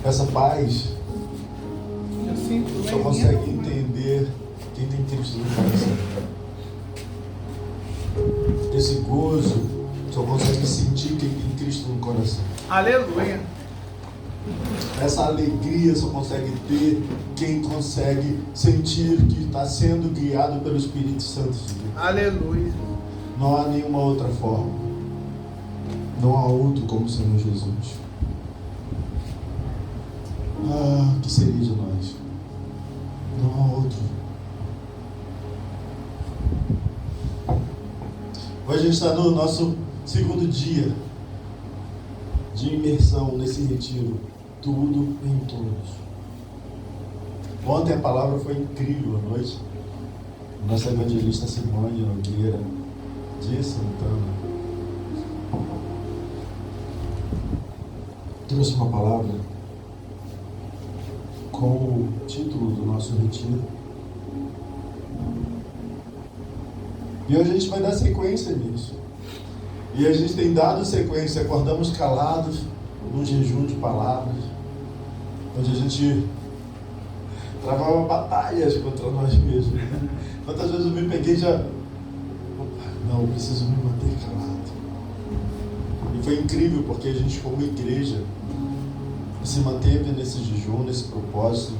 Essa paz só consegue entender quem tem Cristo no coração. Esse gozo só consegue sentir quem tem Cristo no coração. Aleluia. Essa alegria só consegue ter quem consegue sentir que está sendo guiado pelo Espírito Santo de Deus. Aleluia. Não há nenhuma outra forma. Não há outro como o Senhor Jesus. O que seria de nós? Não há outro. Hoje a gente está no nosso segundo dia de imersão nesse retiro. Tudo em todos. Ontem a palavra foi incrível à noite. Nossa evangelista Simone Nogueira de Santana trouxe uma palavra com o título do nosso retiro. E hoje a gente vai dar sequência nisso. E a gente tem dado sequência. Acordamos calados num jejum de palavras, onde a gente travava batalhas contra nós mesmos. Quantas vezes eu me peguei já... Não, eu preciso me manter calado. E foi incrível porque a gente, como igreja, se manteve nesse jejum, nesse propósito.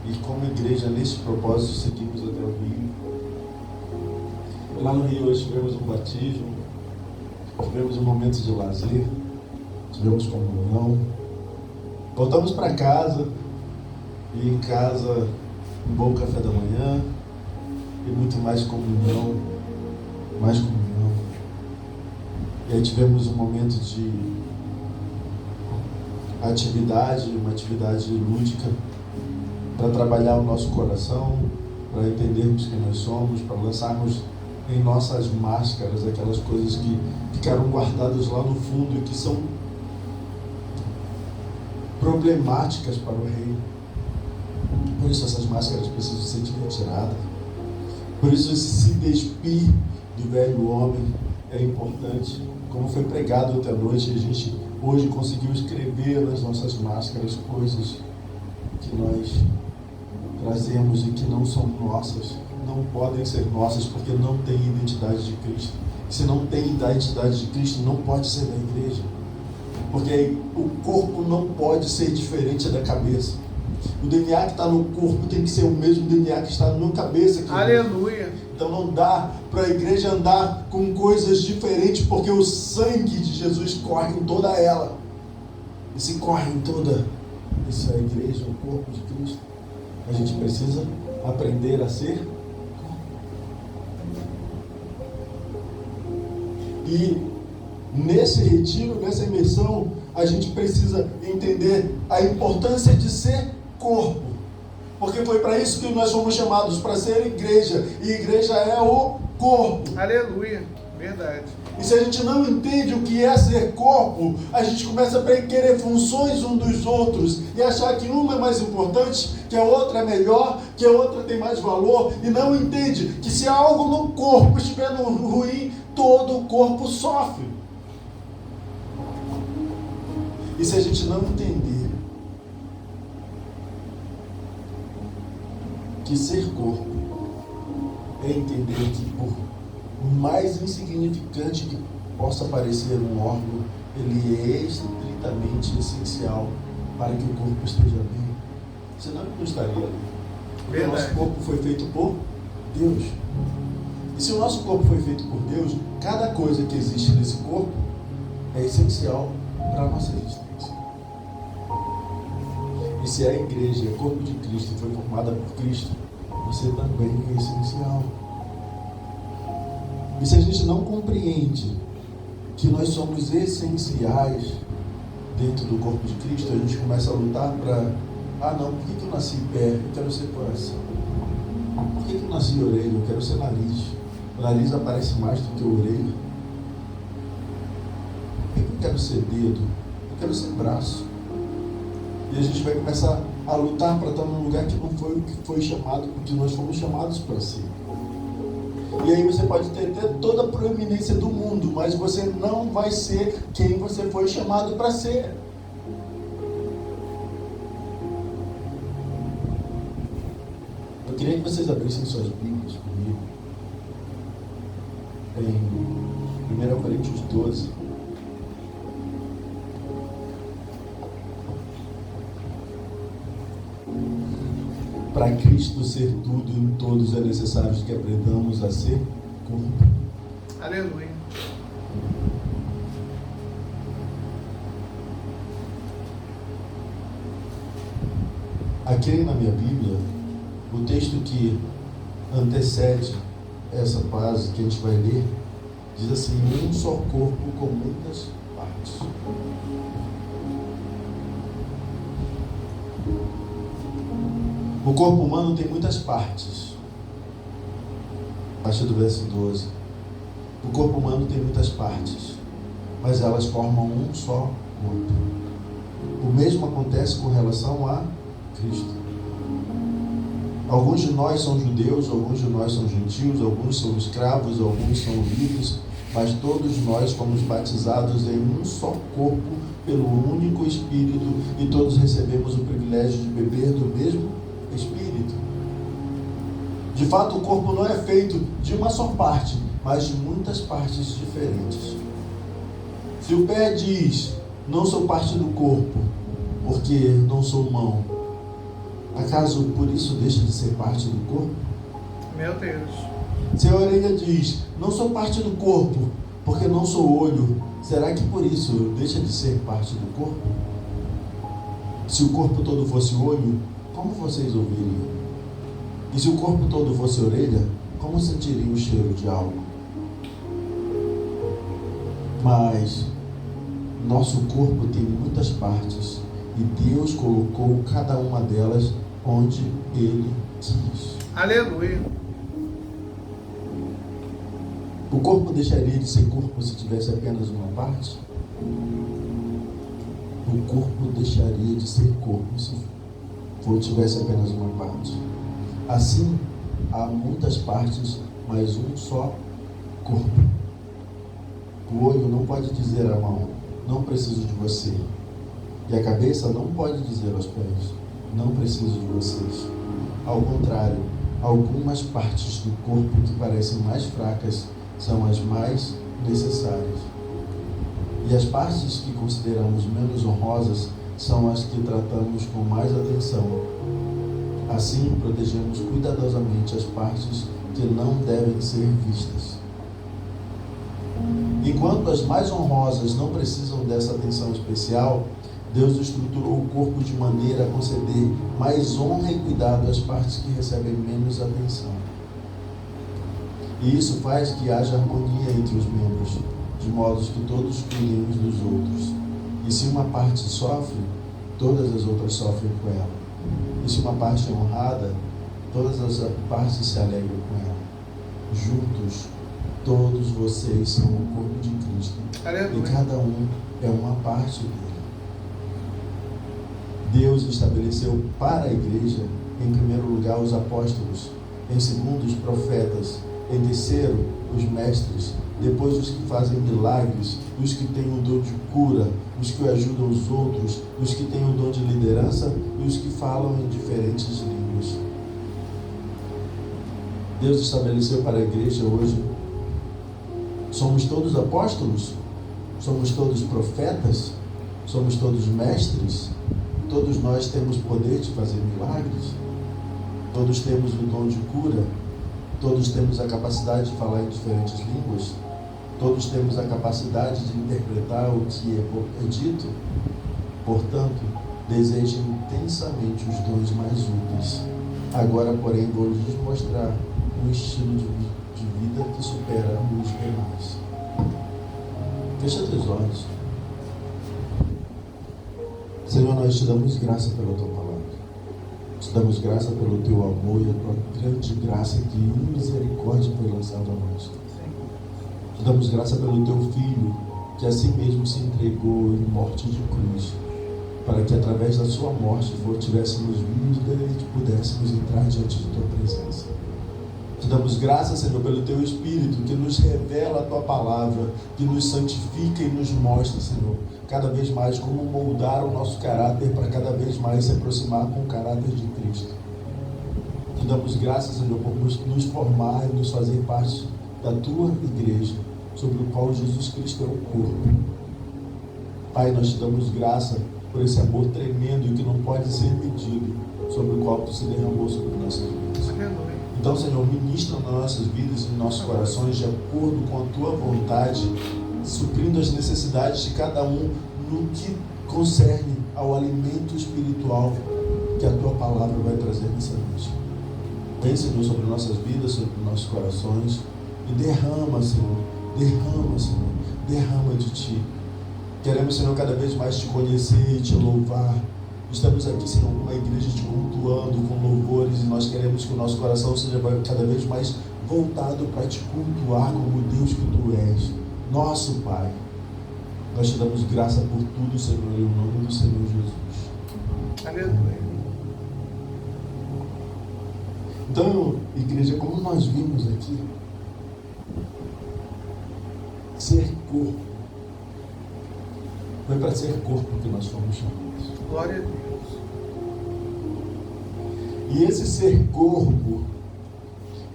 E como igreja, nesse propósito, seguimos até o Rio. Lá no Rio hoje tivemos um batismo, tivemos um momento de lazer, tivemos comunhão. Voltamos para casa, e em casa um bom café da manhã e muito mais comunhão, mais comunhão. E aí tivemos um momento de atividade, uma atividade lúdica, para trabalhar o nosso coração, para entendermos quem nós somos, para lançarmos em nossas máscaras aquelas coisas que ficaram guardadas lá no fundo e que são problemáticas para o reino. Por isso essas máscaras precisam ser retiradas. Por isso esse se despir do velho homem é importante. Como foi pregado ontem à noite, a gente hoje conseguiu escrever nas nossas máscaras coisas que nós trazemos e que não são nossas. Não podem ser nossas porque não tem identidade de Cristo. Se não tem identidade de Cristo, não pode ser da igreja. Porque o corpo não pode ser diferente da cabeça. O DNA que está no corpo tem que ser o mesmo DNA que está na cabeça. Aleluia. Então não dá para a igreja andar com coisas diferentes, porque o sangue de Jesus corre em toda ela. E se corre em toda essa igreja, o corpo de Cristo, a gente precisa aprender a ser. E nesse retiro, nessa imersão, a gente precisa entender a importância de ser corpo. Porque foi para isso que nós fomos chamados, para ser igreja. E igreja é o corpo. Aleluia. Verdade. E se a gente não entende o que é ser corpo, a gente começa a querer funções um dos outros e achar que uma é mais importante, que a outra é melhor, que a outra tem mais valor, e não entende que se algo no corpo estiver ruim, todo o corpo sofre. E se a gente não entender que ser corpo é entender que por mais insignificante que possa parecer um órgão, ele é estritamente essencial para que o corpo esteja bem. Senão ele não estaria ali. Porque o nosso corpo foi feito por Deus. E se o nosso corpo foi feito por Deus, cada coisa que existe nesse corpo é essencial para a nossa existência. E se a igreja é corpo de Cristo e foi formada por Cristo, você também é essencial. E se a gente não compreende que nós somos essenciais dentro do corpo de Cristo, a gente começa a lutar para... não, por que eu nasci pé? Eu quero ser coração. Por que eu nasci orelha? Eu quero ser nariz. O nariz aparece mais do que a orelha. Por que eu quero ser dedo? Eu quero ser braço. E a gente vai começar a lutar para estar num lugar que não foi o que foi chamado, porque nós fomos chamados para ser. E aí você pode ter toda a proeminência do mundo, mas você não vai ser quem você foi chamado para ser. queria que vocês abrissem suas Bíblias comigo em 1 Coríntios 12. Para Cristo ser tudo em todos é necessário que aprendamos a ser corpo. Aleluia. Aqui na minha Bíblia, o texto que antecede essa frase que a gente vai ler, diz assim: um só corpo com muitas partes. O corpo humano tem muitas partes. A partir do verso 12. O corpo humano tem muitas partes, mas elas formam um só corpo. O mesmo acontece com relação a Cristo. Alguns de nós são judeus, alguns de nós são gentios, alguns são escravos, alguns são livres, mas todos nós fomos batizados em um só corpo pelo único Espírito e todos recebemos o privilégio de beber do mesmo Espírito. De fato, o corpo não é feito de uma só parte, mas de muitas partes diferentes. Se o pé diz, não sou parte do corpo, porque não sou mão, acaso por isso deixa de ser parte do corpo? Meu Deus. Se a orelha diz, não sou parte do corpo, porque não sou olho, será que por isso deixa de ser parte do corpo? Se o corpo todo fosse olho, como vocês ouviriam? E se o corpo todo fosse orelha, como sentiriam o cheiro de algo? Mas nosso corpo tem muitas partes e Deus colocou cada uma delas onde Ele quis. Aleluia. O corpo deixaria de ser corpo se tivesse apenas uma parte? O corpo deixaria de ser corpo se tivesse apenas uma parte. Assim, há muitas partes, mas um só corpo. O olho não pode dizer à mão, não preciso de você. E a cabeça não pode dizer aos pés, não preciso de vocês. Ao contrário, algumas partes do corpo que parecem mais fracas são as mais necessárias. E as partes que consideramos menos honrosas são as que tratamos com mais atenção. Assim, protegemos cuidadosamente as partes que não devem ser vistas. Enquanto as mais honrosas não precisam dessa atenção especial, Deus estruturou o corpo de maneira a conceder mais honra e cuidado às partes que recebem menos atenção. E isso faz que haja harmonia entre os membros, de modo que todos cuidem uns dos outros. E se uma parte sofre, todas as outras sofrem com ela. E se uma parte é honrada, todas as partes se alegram com ela. Juntos, todos vocês são o corpo de Cristo. Aleluia. E cada um é uma parte dele. Deus estabeleceu para a igreja, em primeiro lugar, os apóstolos, em segundo, os profetas, em terceiro, os mestres, depois os que fazem milagres, os que têm o dom de cura, os que ajudam os outros, os que têm o dom de liderança e os que falam em diferentes línguas. Deus estabeleceu para a igreja hoje. Somos todos apóstolos? Somos todos profetas? Somos todos mestres? Todos nós temos poder de fazer milagres? Todos temos o dom de cura? Todos temos a capacidade de falar em diferentes línguas? Todos temos a capacidade de interpretar o que é dito? Portanto, desejem intensamente os dons mais úteis. Agora, porém, vou lhes mostrar um estilo de vida que supera os demais. Fecha teus olhos. Senhor, nós te damos graça pela tua palavra. Te damos graça pelo teu amor e a tua grande graça que em misericórdia foi lançada a nós. Te damos graça pelo teu Filho, que assim mesmo se entregou em morte de cruz, para que através da sua morte tivéssemos vida e pudéssemos entrar diante de tua presença. Te damos graça, Senhor, pelo teu Espírito, que nos revela a tua palavra, que nos santifica e nos mostra, Senhor, cada vez mais como moldar o nosso caráter para cada vez mais se aproximar com o caráter de Cristo. Te damos graças, Senhor, por nos formar e nos fazer parte da tua igreja, sobre o qual Jesus Cristo é o corpo. Pai, nós te damos graça por esse amor tremendo e que não pode ser medido, sobre o qual tu se derramou sobre nossas vidas. Então, Senhor, ministra nas nossas vidas e em nossos corações de acordo com a tua vontade, suprindo as necessidades de cada um no que concerne ao alimento espiritual que a tua palavra vai trazer nessa noite. Vem, Senhor, sobre nossas vidas, sobre nossos corações e derrama, Senhor, derrama de ti. Queremos, Senhor, cada vez mais te conhecer e te louvar. Estamos aqui, Senhor, uma igreja te cultuando com louvores, e nós queremos que o nosso coração seja cada vez mais voltado para te cultuar como Deus que tu és, nosso Pai. Nós te damos graça por tudo, Senhor, em nome do Senhor Jesus. Aleluia. Então, igreja, como nós vimos aqui, ser corpo foi para ser corpo que nós fomos chamados. Glória a Deus. E esse ser corpo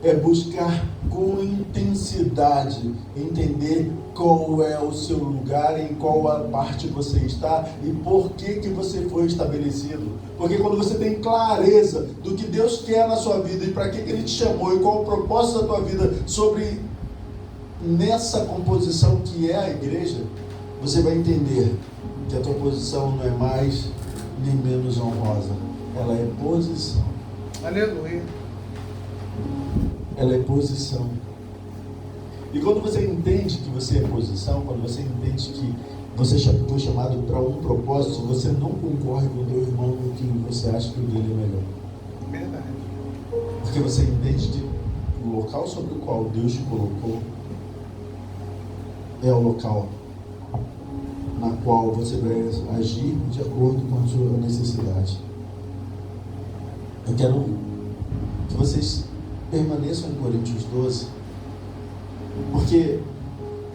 é buscar com intensidade entender qual é o seu lugar, em qual a parte você está e por que você foi estabelecido. Porque quando você tem clareza do que Deus quer na sua vida e para que Ele te chamou e qual o propósito da tua vida sobre nessa composição que é a igreja, você vai entender que a tua posição não é mais nem menos honrosa. Ela é posição. Aleluia. Ela é posição. E quando você entende que você é posição, quando você entende que você foi chamado para um propósito, você não concorre com o teu irmão no que você acha que o dele é melhor. Verdade. Porque você entende que o local sobre o qual Deus te colocou é o local na qual você vai agir de acordo com a sua necessidade. Eu quero que vocês permaneçam em Coríntios 12, porque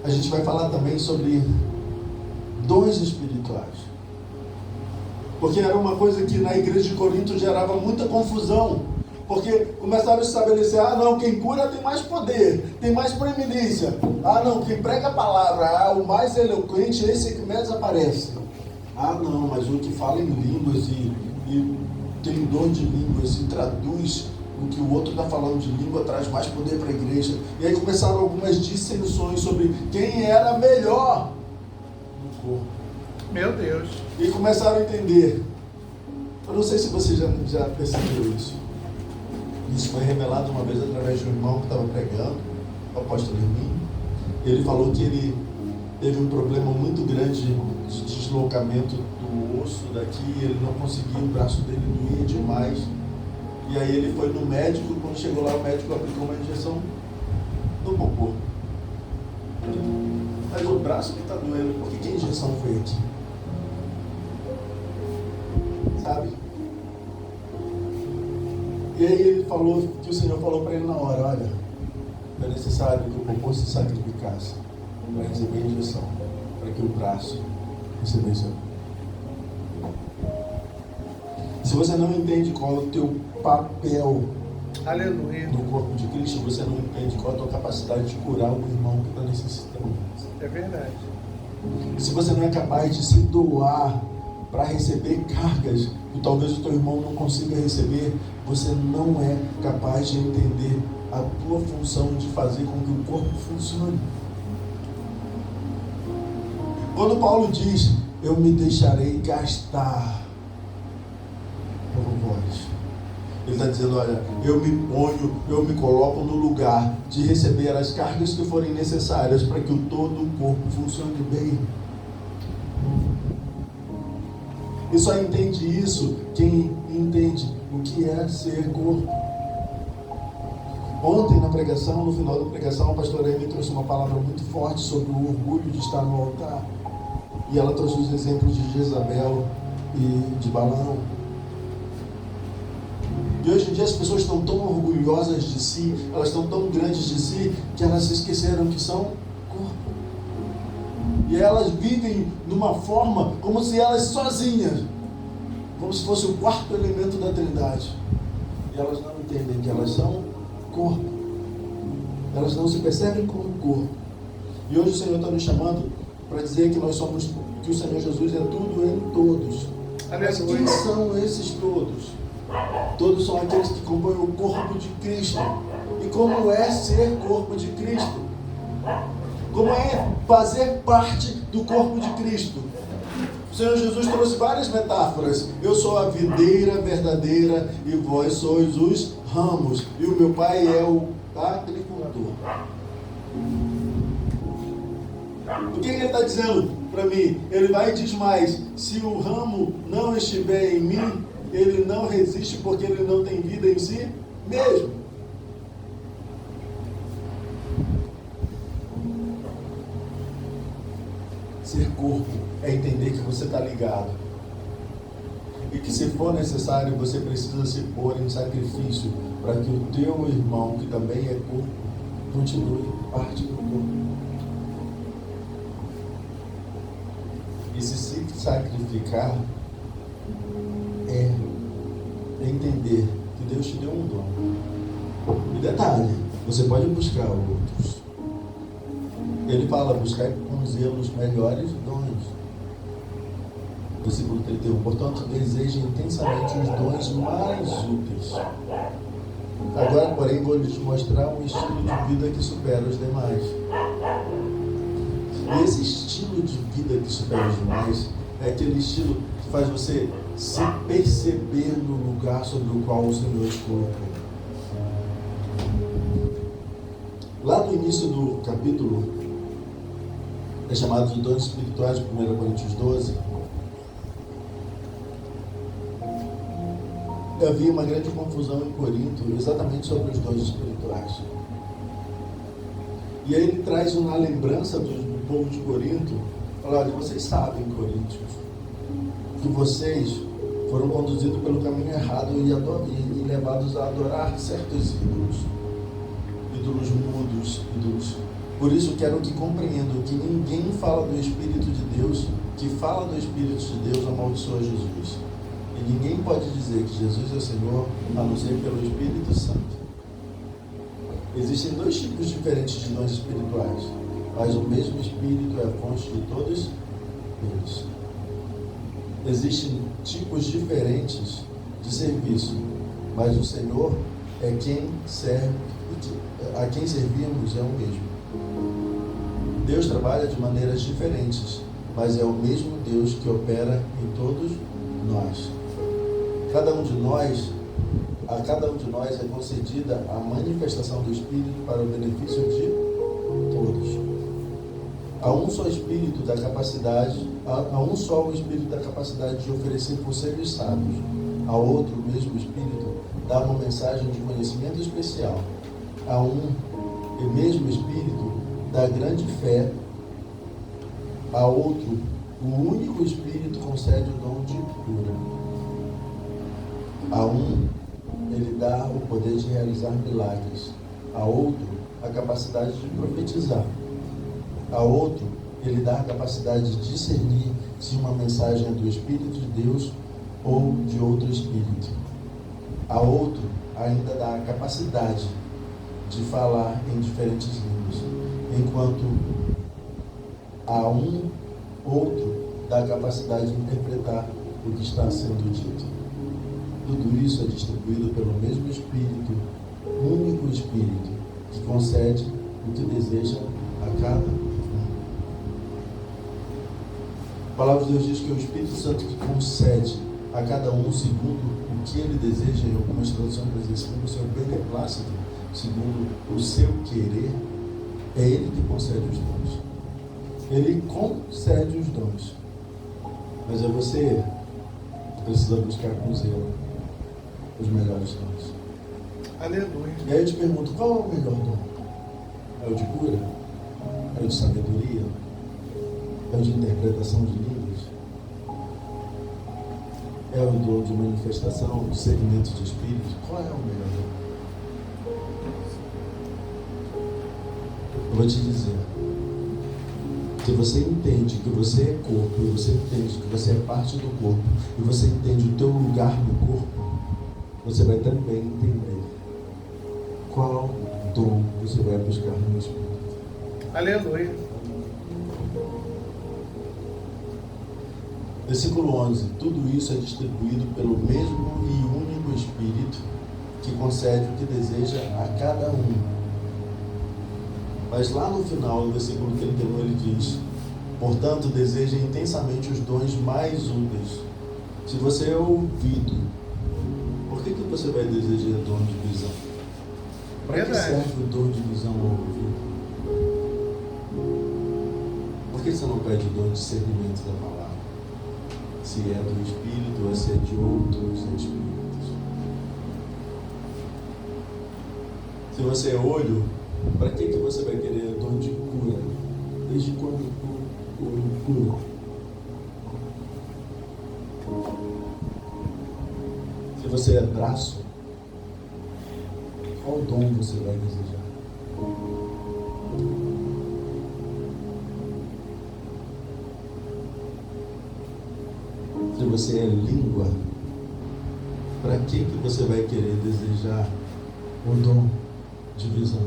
a gente vai falar também sobre dons espirituais. Porque era uma coisa que na igreja de Corinto gerava muita confusão, porque começaram a estabelecer, não, quem cura tem mais poder, tem mais preeminência. Não, quem prega a palavra, o mais eloquente, esse que mais aparece. Não, mas o que fala em línguas e tem dom de línguas e traduz o que o outro está falando de língua, traz mais poder para a igreja. E aí começaram algumas dissensões sobre quem era melhor no corpo. Meu Deus. E começaram a entender. Eu não sei se você já percebeu isso. Isso foi revelado uma vez através de um irmão que estava pregando, o apóstolo Hermínio. Ele falou que ele teve um problema muito grande de deslocamento do osso daqui, ele não conseguia, o braço dele doía demais. E aí ele foi no médico, quando chegou lá o médico aplicou uma injeção no popô. Mas o braço que está doendo, por que a injeção foi aqui? Sabe? E aí ele falou, que o Senhor falou para ele na hora, olha, é necessário que o popô se sacrificasse para receber a injeção, para que o braço recebesse a... Se você não entende qual é o teu papel, aleluia, no corpo de Cristo, você não entende qual é a tua capacidade de curar o irmão que está necessitando. É verdade. E se você não é capaz de se doar para receber cargas que talvez o teu irmão não consiga receber, você não é capaz de entender a tua função de fazer com que o corpo funcione. Quando Paulo diz, eu me deixarei gastar por vós, ele está dizendo, olha, eu me coloco no lugar de receber as cargas que forem necessárias para que todo o corpo funcione bem. E só entende isso quem entende o que é ser corpo. Ontem na pregação, no final da pregação, a pastora Amy trouxe uma palavra muito forte sobre o orgulho de estar no altar. E ela trouxe os exemplos de Jezabel e de Balaão. E hoje em dia as pessoas estão tão orgulhosas de si, elas estão tão grandes de si, que elas se esqueceram que são corpo. E elas vivem numa forma como se elas sozinhas, como se fosse o quarto elemento da Trindade. E elas não entendem que elas são corpo. Elas não se percebem como corpo. E hoje o Senhor está nos chamando para dizer que nós somos, que o Senhor Jesus é tudo em todos. Mas quem são esses todos? Todos são aqueles que compõem o corpo de Cristo. E como é ser corpo de Cristo? Como é fazer parte do corpo de Cristo? O Senhor Jesus trouxe várias metáforas. Eu sou a videira verdadeira e vós sois os ramos. E o meu Pai é o agricultor. O que ele está dizendo para mim? Ele vai e diz mais: se o ramo não estiver em mim, ele não resiste porque ele não tem vida em si mesmo. Ser corpo é entender que você está ligado. E que se for necessário, você precisa se pôr em sacrifício para que o teu irmão, que também é corpo, continue parte do corpo. E se sacrificar é entender que Deus te deu um dom. E detalhe, você pode buscar outros. Ele fala, buscar com zelo os melhores dons. Versículo 31. Portanto, deseja intensamente os dons mais úteis. Agora, porém, vou lhes mostrar um estilo de vida que supera os demais. E esse estilo de vida que supera os demais é aquele estilo que faz você se perceber no lugar sobre o qual o Senhor te colocou. Lá no início do capítulo, é chamado de dons espirituais, de 1 Coríntios 12, havia uma grande confusão em Corinto exatamente sobre os dons espirituais. E aí ele traz uma lembrança do povo de Corinto. Fala, olha, vocês sabem, Coríntios, que vocês foram conduzidos pelo caminho errado e levados a adorar certos ídolos mudos, ídolos. Por isso quero que compreendam que ninguém fala do Espírito de Deus, que fala do Espírito de Deus amaldiçoa Jesus. E ninguém pode dizer que Jesus é o Senhor, a não ser pelo Espírito Santo. Existem dois tipos diferentes de dons espirituais, mas o mesmo Espírito é a fonte de todos eles. Existem tipos diferentes de serviço, mas o Senhor é quem serve, a quem servimos é o mesmo. Deus trabalha de maneiras diferentes, mas é o mesmo Deus que opera em todos nós. A cada um de nós é concedida a manifestação do Espírito para o benefício de todos. Há um só Espírito da capacidade, há um só o Espírito da capacidade de oferecer conselhos sábios. A outro, o mesmo Espírito, dá uma mensagem de conhecimento especial. A um e mesmo Espírito da grande fé. A outro, o único Espírito concede o dom de cura. A um, ele dá o poder de realizar milagres. A outro, a capacidade de profetizar. A outro, ele dá a capacidade de discernir se uma mensagem é do Espírito de Deus ou de outro Espírito. A outro, ainda dá a capacidade de falar em diferentes línguas. Enquanto a um outro dá a capacidade de interpretar o que está sendo dito. Tudo isso é distribuído pelo mesmo Espírito, único Espírito, que concede o que deseja a cada um. A palavra de Deus diz que é o Espírito Santo que concede a cada um segundo o que ele deseja. Em algumas traduções vai dizer segundo o seu beneplácito, segundo o seu querer. É ele que concede os dons. Ele concede os dons. Mas é você que precisa buscar com zelo os melhores dons. Aleluia. E aí eu te pergunto, qual é o melhor dom? É o de cura? É o de sabedoria? É o de interpretação de línguas? É o dom de manifestação, de segmento de espírito? Qual é o melhor dom? Eu vou te dizer. Se você entende que você é corpo, e você entende que você é parte do corpo, e você entende o teu lugar no corpo, você vai também entender qual dom você vai buscar no Espírito. Aleluia. Versículo 11. Tudo isso é distribuído pelo mesmo e único Espírito que concede o que deseja a cada um. Mas lá no final, no versículo 31, ele diz: portanto, deseja intensamente os dons mais úteis. Se você é ouvido, por que você vai desejar dom de visão? Para que serve o dom de visão ao ouvido? Por que você não pede o dom de discernimento da palavra? Se é do Espírito ou se é de outros Espíritos. Se você é olho, para que você vai querer dom de cura? Desde quando o olho cura? Se você é braço, qual dom você vai desejar? Se você é língua, para que você vai querer desejar o dom de visão?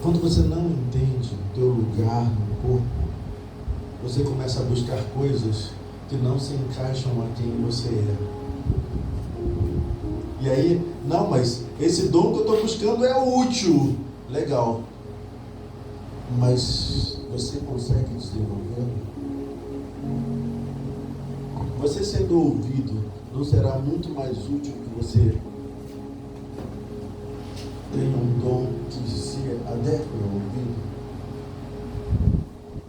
Quando você não entende o teu lugar no corpo, você começa a buscar coisas que não se encaixam a quem você é. E aí, não, mas esse dom que eu estou buscando é útil. Legal. Mas você consegue desenvolvê-lo? Você sendo ouvido, não será muito mais útil que você tenha um dom que se adeque ao ouvido?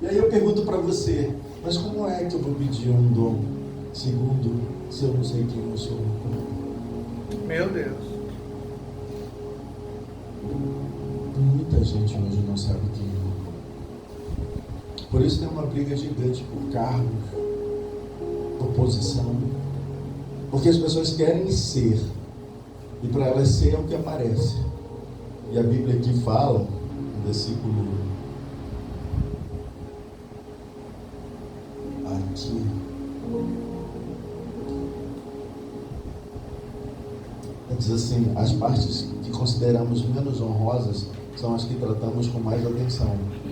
E aí eu pergunto para você, mas como é que eu vou pedir um dom segundo se eu não sei quem eu sou no corpo? Meu Deus. Muita gente hoje não sabe quem é. Por isso tem uma briga gigante por cargos, por posição. Porque as pessoas querem ser, e para elas ser é o que aparece. E a Bíblia aqui fala, no versículo aqui, diz assim: as partes que consideramos menos honrosas são as que tratamos com mais atenção.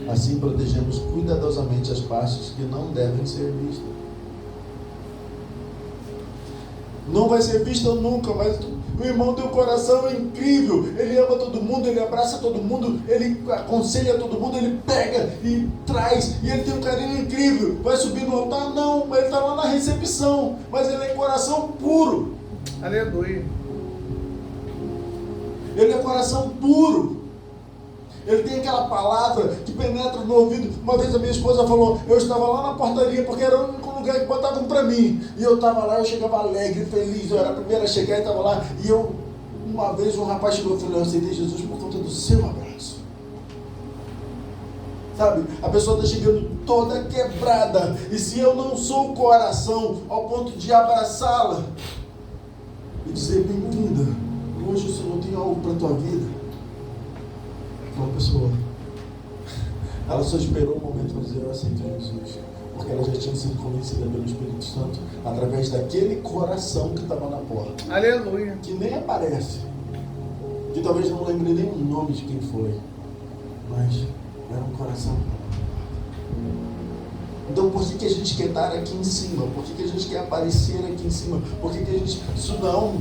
Assim protegemos cuidadosamente as partes que não devem ser vistas. Não vai ser vista nunca, mas o irmão tem um coração incrível. Ele ama todo mundo, ele abraça todo mundo, ele aconselha todo mundo, ele pega e traz, e ele tem um carinho incrível. Vai subir no altar? Não, mas ele está lá na recepção, mas ele é coração puro. Aleluia. Ele é coração puro. Ele tem aquela palavra que penetra no ouvido. Uma vez a minha esposa falou, eu estava lá na portaria, porque era o único lugar que botavam para mim. E eu estava lá, eu chegava alegre, feliz, eu era a primeira a chegar e estava lá. E uma vez um rapaz chegou e falou, eu aceitei Jesus por conta do seu abraço. Sabe, a pessoa está chegando toda quebrada. E se eu não sou o coração ao ponto de abraçá-la e dizer, bem-vinda, hoje o Senhor tem algo para a tua vida. Uma pessoa, ela só esperou um momento para dizer eu aceito Jesus, porque ela já tinha sido convencida pelo Espírito Santo através daquele coração que estava na porta. Aleluia. Que nem aparece, que talvez não lembre nem o nome de quem foi, mas era um coração. Então por que a gente quer estar aqui em cima? Por que a gente quer aparecer aqui em cima? Por que a gente, isso não,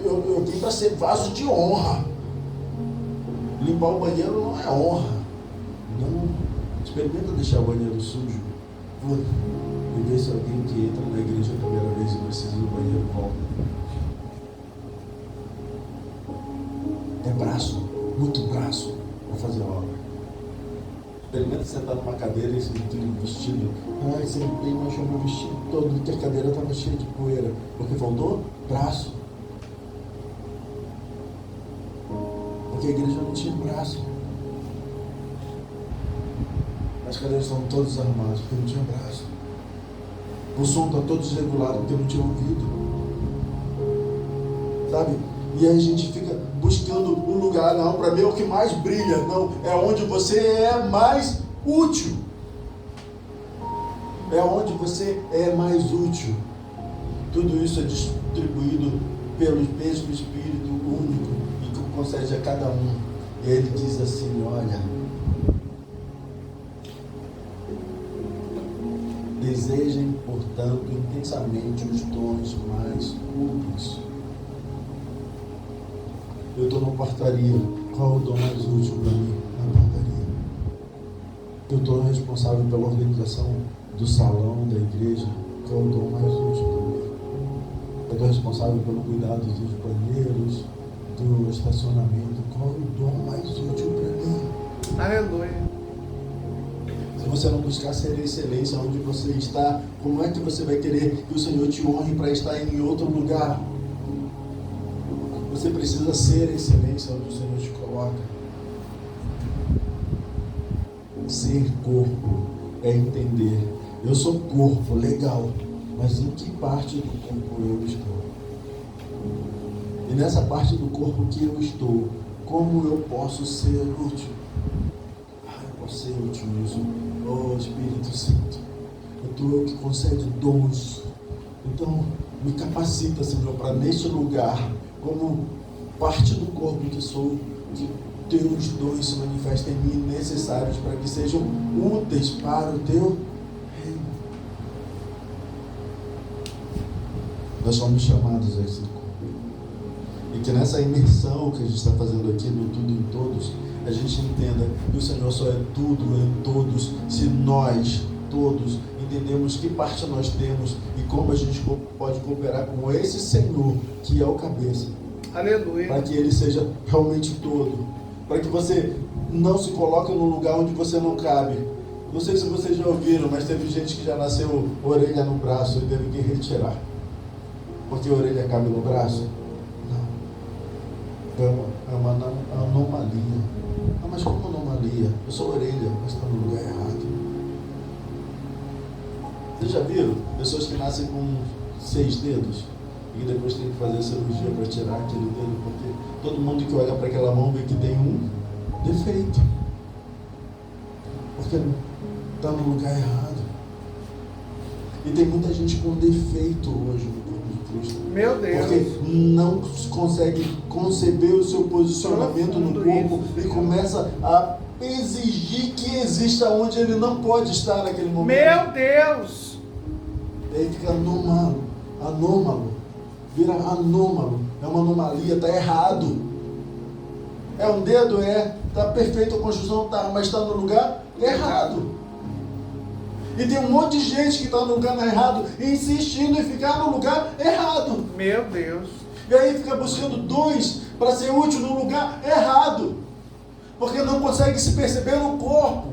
eu vim para ser vaso de honra. Limpar o banheiro não é honra. Não. Experimenta deixar o banheiro sujo. E ver se alguém que entra na igreja a primeira vez e precisa do banheiro volta. É braço, muito braço para fazer a obra. Experimenta sentar numa cadeira e sentir um vestido. Ai, sentei, manchou meu vestido todo, porque a cadeira estava cheia de poeira. Porque faltou braço. Porque a igreja não tinha braço. As cadeiras estão todas arrumadas porque não tinha braço. O som está todo desregulado porque não tinha ouvido. Sabe? E aí a gente fica buscando um lugar, não, para mim é o que mais brilha, não, é onde você é mais útil. é onde você é mais útil. Tudo isso é distribuído pelo mesmo Espírito único e que concede a cada um. E ele diz assim, olha, desejem, portanto, intensamente os dons mais úteis. Eu estou na portaria. Qual é o dom mais útil para mim? Na portaria. Eu estou responsável pela organização do salão da igreja. Qual é o dom mais útil para mim? Eu estou responsável pelo cuidado dos banheiros, do estacionamento. Qual é o dom mais útil para mim? Aleluia. Se você não buscar ser excelência onde você está, como é que você vai querer que o Senhor te honre para estar em outro lugar? Você precisa ser excelência onde o Senhor te coloca. Ser corpo é entender. Eu sou corpo, legal, mas em que parte do corpo eu estou? E nessa parte do corpo que eu estou, como eu posso ser útil? Eu posso ser útil nisso. Oh, Espírito Santo, tu é o que concede dons. Então, me capacita, Senhor, para neste lugar, como parte do corpo que sou, que teus dons se manifestem em mim necessários para que sejam úteis para o teu reino. Nós somos chamados a esse corpo. E que nessa imersão que a gente está fazendo aqui no Tudo em Todos, a gente entenda que o Senhor só é tudo em todos, se nós todos entendemos que parte nós temos e como a gente pode cooperar com esse Senhor que é o cabeça. Aleluia. Para que ele seja realmente todo. Para que você não se coloque num lugar onde você não cabe. Não sei se vocês já ouviram, mas teve gente que já nasceu orelha no braço e teve que retirar. Porque a orelha cabe no braço? Não. É uma anomalia. Ah, mas como anomalia? Eu sou orelha, mas está no lugar errado. Vocês já viram pessoas que nascem com 6 dedos e depois tem que fazer cirurgia para tirar aquele dedo? Porque todo mundo que olha para aquela mão vê que tem um defeito. Porque está no lugar errado. E tem muita gente com defeito hoje no corpo de Cristo. Meu Deus. Porque não consegue conceber o seu posicionamento no corpo e começa a exigir que exista onde ele não pode estar naquele momento. Meu Deus. E aí fica anômalo. Vira anômalo. É uma anomalia, está errado. É um dedo, está perfeito a construção, tá, mas está no lugar errado. E tem um monte de gente que está no lugar errado, insistindo em ficar no lugar errado. Meu Deus. E aí fica buscando dons para ser útil no lugar errado. Porque não consegue se perceber no corpo.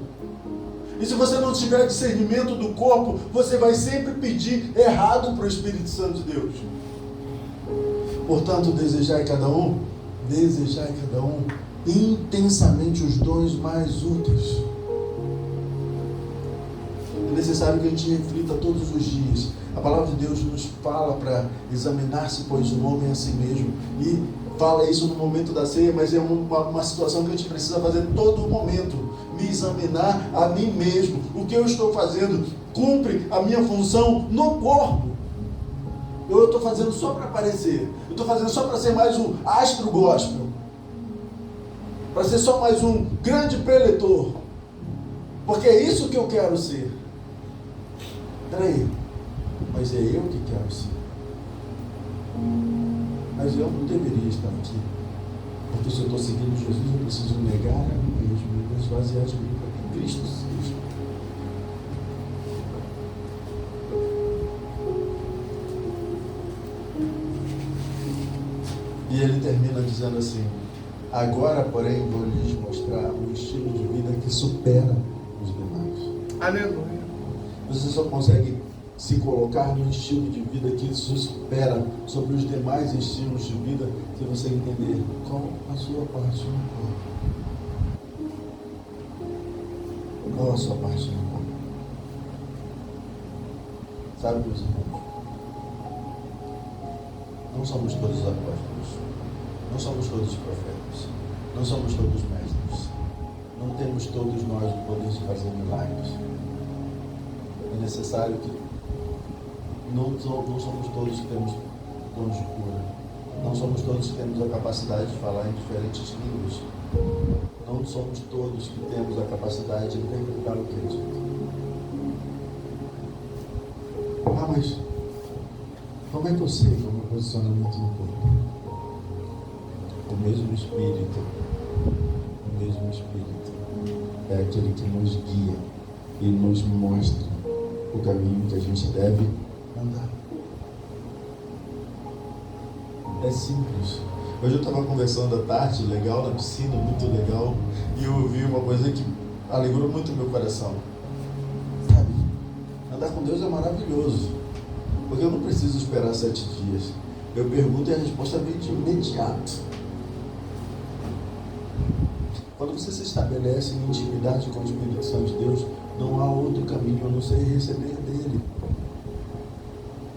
E se você não tiver discernimento do corpo, você vai sempre pedir errado para o Espírito Santo de Deus. Portanto, desejar em cada um intensamente os dons mais úteis. É necessário que a gente reflita todos os dias. A palavra de Deus nos fala para examinar-se, pois o homem é a si mesmo. E fala isso no momento da ceia, mas é uma situação que a gente precisa fazer todo momento. Me examinar a mim mesmo. O que eu estou fazendo cumpre a minha função no corpo. Eu estou fazendo só para aparecer. Eu estou fazendo só para ser mais um astro gospel. Para ser só mais um grande preletor. Porque é isso que eu quero ser. Peraí, mas é eu que quero ser. Mas eu não deveria estar aqui. Porque se eu estou seguindo Jesus, eu preciso negar a mim mesmo e me esvaziar de mim para que Cristo seja. E ele termina dizendo assim: agora, porém, vou lhes mostrar um estilo de vida que supera os demais. Aleluia. Você só consegue se colocar num estilo de vida que supera sobre os demais estilos de vida se você entender qual a sua parte no corpo. Qual a sua parte no corpo? Sabe, meus irmãos? Não somos todos apóstolos. Não somos todos profetas. Não somos todos mestres. Não temos todos nós o poder de fazer milagres. É necessário que não somos todos que temos dons de cura. Não somos todos que temos a capacidade de falar em diferentes línguas. Não somos todos que temos a capacidade de interpretar o que é dito. Mas como é que eu sei que é o meu posicionamento no corpo? O mesmo Espírito é aquele que nos guia e nos mostra o caminho que a gente deve andar. É simples. Hoje eu estava conversando à tarde, legal, na piscina, muito legal, e eu ouvi uma coisa que alegrou muito o meu coração. Sabe, andar com Deus é maravilhoso, porque eu não preciso esperar 7 dias. Eu pergunto e a resposta vem de imediato. Quando você se estabelece em intimidade com o Espírito Santo de Deus, não há outro caminho a não ser receber dele.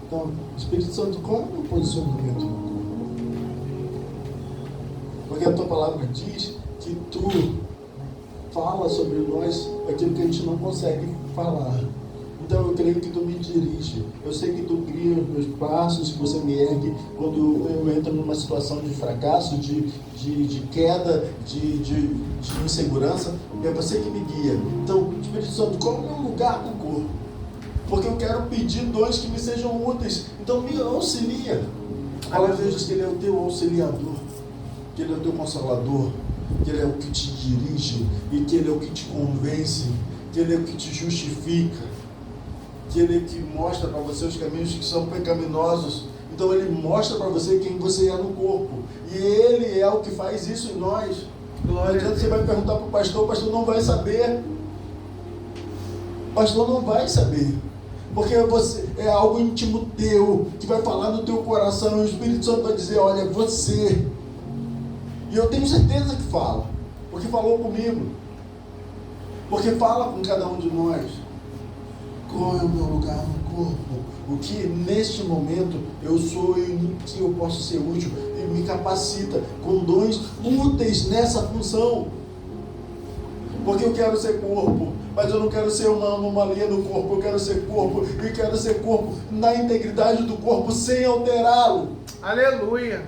Então, Espírito Santo, qual é o meu posicionamento no corpo? Porque a tua palavra diz que tu fala sobre nós aquilo que a gente não consegue falar. Então eu creio que tu me dirige. Eu sei que tu cria os meus passos, que você me ergue quando eu entro numa situação de fracasso, de queda, de insegurança. É você que me guia. Então, Espírito Santo, qual é o meu lugar no corpo? Porque eu quero pedir dons que me sejam úteis. Então me auxilia. A palavra de Deus diz que Ele é o teu auxiliador, que Ele é o teu consolador, que Ele é o que te dirige e que Ele é o que te convence, que Ele é o que te justifica, que Ele é o que mostra para você os caminhos que são pecaminosos. Então Ele mostra para você quem você é no corpo, e Ele é o que faz isso em nós. Não adianta você vai perguntar para o pastor não vai saber. O pastor não vai saber, porque você, é algo íntimo teu, que vai falar no teu coração, e o Espírito Santo vai dizer, olha, você. E eu tenho certeza que fala, porque falou comigo, porque fala com cada um de nós. Qual é o meu lugar no corpo? O que neste momento eu sou e em que eu posso ser útil, e me capacita com dons úteis nessa função. Porque eu quero ser corpo, mas eu não quero ser uma linha do corpo, eu quero ser corpo, e quero ser corpo na integridade do corpo, sem alterá-lo. Aleluia.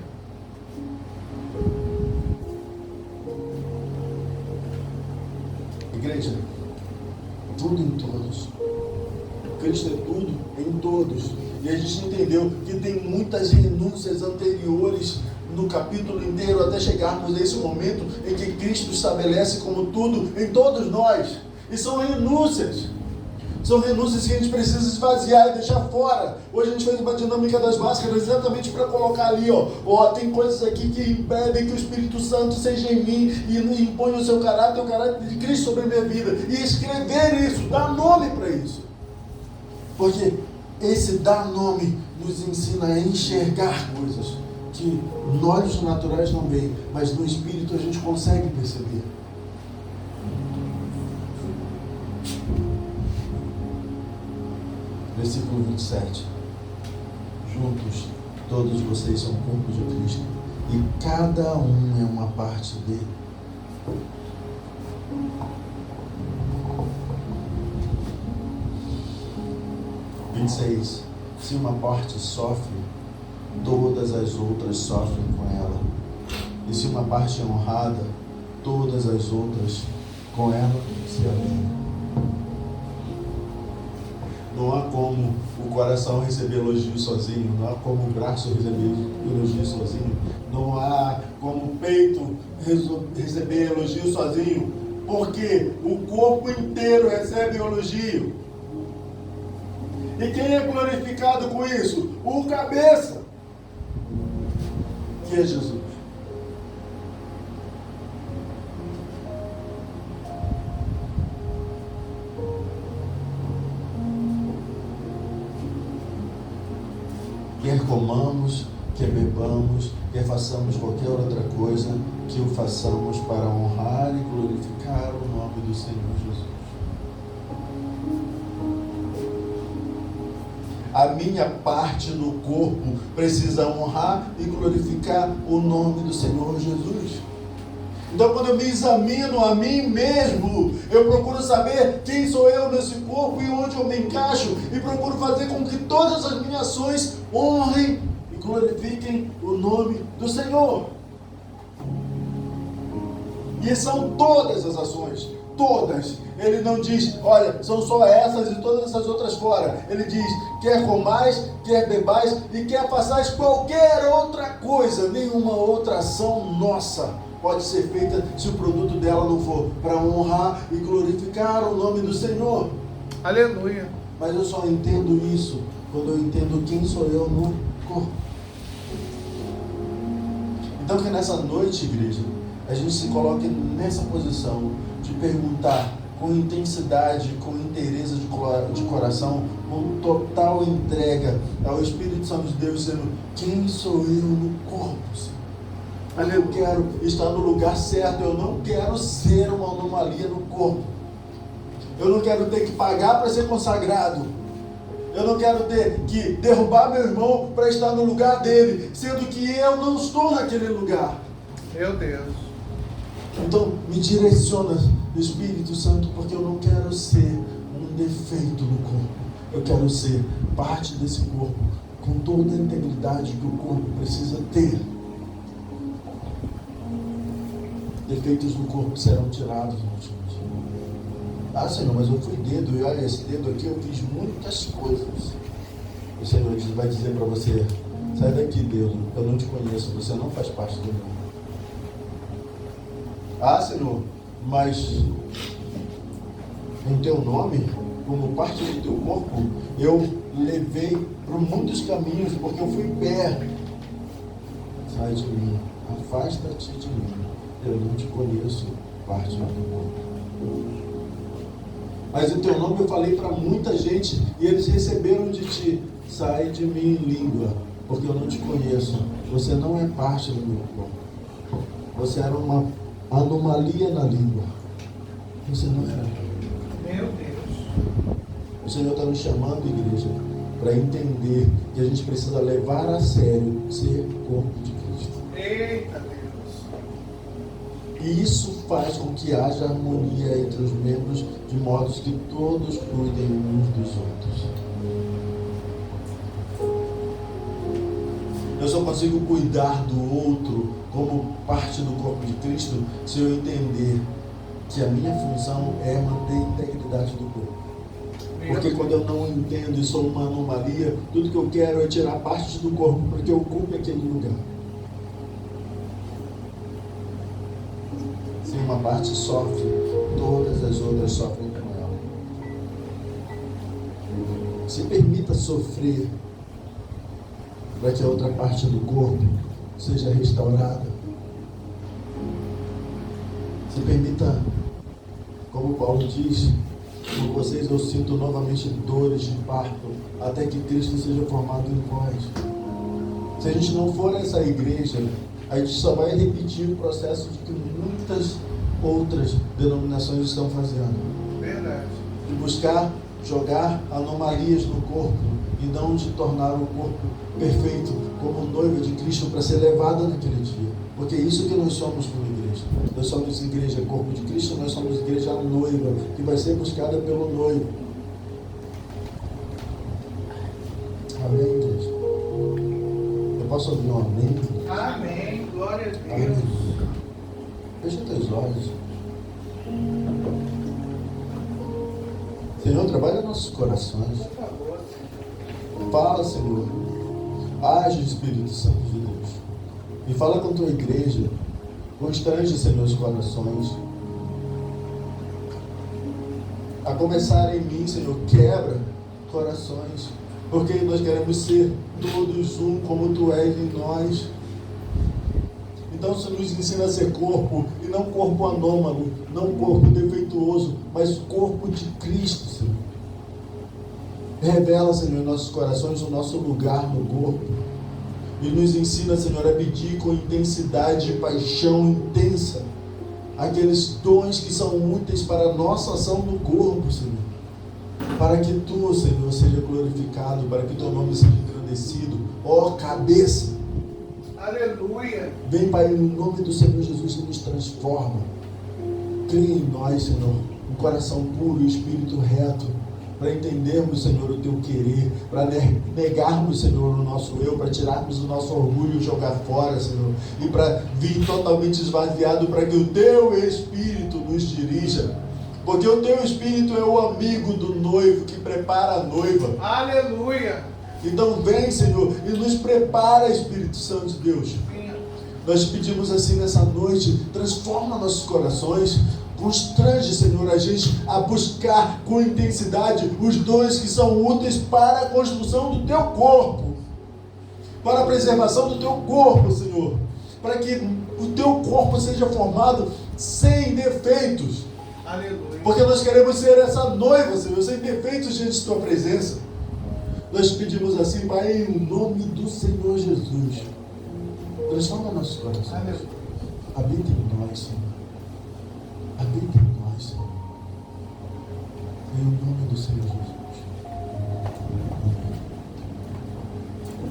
Igreja, tudo em todos. Cristo é tudo em todos. E a gente entendeu que tem muitas renúncias anteriores no capítulo inteiro, até chegarmos a esse momento em que Cristo estabelece como tudo em todos nós. E são renúncias. São renúncias que a gente precisa esvaziar e deixar fora. Hoje a gente fez uma dinâmica das máscaras exatamente para colocar ali, tem coisas aqui que impedem que o Espírito Santo seja em mim e impõe o seu caráter, o caráter de Cristo sobre a minha vida. E escrever isso, dar nome para isso. Porque esse dar nome nos ensina a enxergar coisas que olhos naturais não veem, mas no Espírito a gente consegue perceber. Versículo 27. Juntos, todos vocês são corpo de Cristo, e cada um é uma parte dele. Se uma parte sofre, todas as outras sofrem com ela. E se uma parte é honrada, todas as outras com ela se alegram. Não há como o coração receber elogio sozinho, não há como o braço receber elogio sozinho, não há como o peito receber elogio sozinho, porque o corpo inteiro recebe elogio. E quem é glorificado com isso? O cabeça, que é Jesus. Quer comamos, quer bebamos, quer façamos qualquer outra coisa, que o façamos para honrar e glorificar o nome do Senhor Jesus. A minha parte no corpo precisa honrar e glorificar o nome do Senhor Jesus. Então, quando eu me examino a mim mesmo, eu procuro saber quem sou eu nesse corpo e onde onde eu me encaixo e procuro fazer com que todas as minhas ações honrem e glorifiquem o nome do Senhor. E são todas as ações, todas. Ele não diz, olha, são só essas e todas essas outras fora. Ele diz, quer comais, quer bebais e quer façais qualquer outra coisa, nenhuma outra ação nossa pode ser feita se o produto dela não for para honrar e glorificar o nome do Senhor. Aleluia. Mas eu só entendo isso quando eu entendo quem sou eu no corpo. Então que nessa noite, igreja, a gente se coloque nessa posição de perguntar com intensidade, com inteireza de coração, com total entrega ao Espírito Santo de Deus, dizendo, quem sou eu no corpo, Senhor? Eu quero estar no lugar certo, eu não quero ser uma anomalia no corpo. Eu não quero ter que pagar para ser consagrado. Eu não quero ter que derrubar meu irmão para estar no lugar dele, sendo que eu não estou naquele lugar. Meu Deus. Então, me direciona, Espírito Santo, porque eu não quero ser um defeito no corpo. Eu quero ser parte desse corpo, com toda a integridade que o corpo precisa ter. Defeitos do corpo serão tirados no último dia. Ah, Senhor, mas eu fui dedo, e olha, esse dedo aqui eu fiz muitas coisas. O Senhor vai dizer para você, sai daqui, dedo, eu não te conheço, você não faz parte do meu. Ah, Senhor, mas em teu nome, como parte do teu corpo, eu levei por muitos caminhos, porque eu fui pé. Sai de mim, afasta-te de mim, eu não te conheço, parte do teu corpo. Mas em teu nome eu falei para muita gente, e eles receberam de ti, sai de mim, língua, porque eu não te conheço, você não é parte do meu corpo. Você era uma anomalia na língua. Você não era. Meu Deus. O Senhor está nos chamando, igreja, para entender que a gente precisa levar a sério ser corpo de Cristo. Eita Deus. E isso faz com que haja harmonia entre os membros, de modo que todos cuidem uns dos outros. Eu só consigo cuidar do outro como parte do corpo de Cristo se eu entender que a minha função é manter a integridade do corpo. Porque quando eu não entendo e sou uma anomalia, tudo que eu quero é tirar partes do corpo porque eu ocupo aquele lugar. Se uma parte sofre, todas as outras sofrem com ela. Se permita sofrer para que a outra parte do corpo seja restaurada. Se permita, como Paulo diz, por vocês eu sinto novamente dores de parto, até que Cristo seja formado em vós. Se a gente não for essa igreja, a gente só vai repetir o processo de que muitas outras denominações estão fazendo. Verdade. De buscar jogar anomalias no corpo e não de tornar o corpo perfeito como noiva de Cristo para ser levada naquele dia. Porque é isso que nós somos como igreja. Nós somos igreja corpo de Cristo, nós somos igreja noiva, que vai ser buscada pelo noivo. Amém, igreja? Eu posso ouvir um amém? Amém. Glória a Deus. Amém. Fecha teus olhos. Senhor, trabalha nossos corações. Por favor. Fala, Senhor. Age, Espírito Santo de Deus. E fala com a tua igreja. Constrange, Senhor, os corações. A começar em mim, Senhor, quebra corações. Porque nós queremos ser todos um como tu és em nós. Então, o Senhor nos ensina a ser corpo, e não corpo anômalo, não corpo defeituoso, mas corpo de Cristo, Senhor. Revela, Senhor, em nossos corações o nosso lugar no corpo. E nos ensina, Senhor, a pedir com intensidade e paixão intensa aqueles dons que são úteis para a nossa ação no corpo, Senhor. Para que tu, Senhor, seja glorificado, para que teu nome seja engrandecido, ó cabeça. Aleluia. Vem, Pai, no nome do Senhor Jesus, e nos transforma. Cria em nós, Senhor, um coração puro e espírito reto, para entendermos, Senhor, o teu querer, para negarmos, Senhor, o nosso eu, para tirarmos o nosso orgulho e jogar fora, Senhor, e para vir totalmente esvaziado, para que o teu Espírito nos dirija, porque o teu Espírito é o amigo do noivo que prepara a noiva. Aleluia. Então vem, Senhor, e nos prepara, Espírito Santo de Deus. Nós pedimos assim nessa noite, transforma nossos corações, constrange, Senhor, a gente a buscar com intensidade os dons que são úteis para a construção do teu corpo, para a preservação do teu corpo, Senhor, para que o teu corpo seja formado sem defeitos. Aleluia. Porque nós queremos ser essa noiva, Senhor, sem defeitos diante de tua presença. Nós pedimos assim, Pai, em nome do Senhor Jesus. Transforma nossos corações. Aleluia. Habita em nós, Senhor. Habita em nós, Senhor. Em nome do Senhor Jesus.